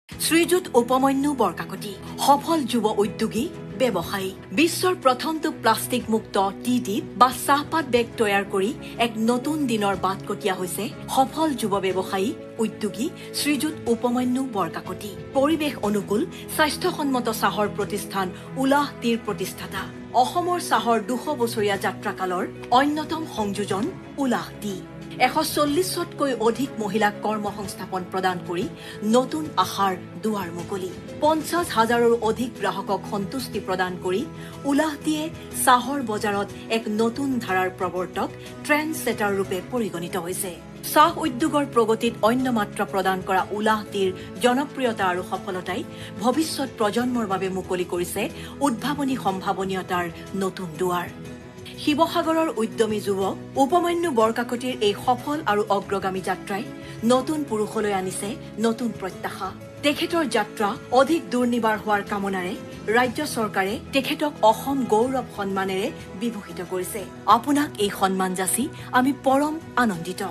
শ্ৰীযুত উপমন্যু বৰকাকতি সফল যুৱ উদ্যোগী ব্যৱসায়ী বিশ্বৰ প্ৰথমটো প্লাষ্টিক মুক্ত টি-টিপ বা চাহপাত বেগ তৈয়াৰ কৰি এক নতুন দিনৰ বাট কটীয়া হৈছে সফল যুৱ ব্যৱসায়ী উদ্যোগী শ্ৰীযুত উপমন্যু বৰকাকতি পৰিৱেশ অনুকূল স্বাস্থ্যসন্মত চাহৰ প্ৰতিষ্ঠান উলাহ টিৰ প্ৰতিষ্ঠাতা অসমৰ চাহৰ 200 বছৰীয়া যাত্ৰাকালৰ অন্যতম সংযোজন উলাহ টি 140তকৈ অধিক মহিলাক কৰ্মসংস্থাপন প্ৰদান কৰি নতুন আশাৰ দুৱাৰ মুকলি 50,000ৰো অধিক গ্ৰাহকক সন্তুষ্টি প্ৰদান কৰি উলাহ টিয়ে চাহৰ বজাৰত এক নতুন ধাৰাৰ প্ৰৱৰ্তক ট্ৰেণ্ড সেটাৰ ৰূপে পৰিগণিত হৈছে চাহ উদ্যোগৰ প্ৰগতিত অন্য মাত্ৰা প্ৰদান কৰা উলাহ টিৰ জনপ্ৰিয়তা আৰু সফলতাই ভৱিষ্যত প্ৰজন্মৰ বাবে মুকলি কৰিছে উদ্ভাৱনী সম্ভাৱনীয়তাৰ নতুন দুৱাৰ শিৱসাগৰৰ উদ্যমী যুৱক উপমন্যু বৰকাকতিৰ এই সফল আৰু অগ্ৰগামী যাত্ৰাই নতুন পুৰুষলৈ আনিছে নতুন প্ৰত্যাশা তেখেতৰ যাত্ৰা অধিক দুৰ্নিবাৰ হোৱাৰ কামনাৰে ৰাজ্য চৰকাৰে তেখেতক অসম গৌৰৱ সন্মানেৰে বিভূষিত কৰিছে আপোনাক এই সন্মান যাচি আমি পৰম আনন্দিত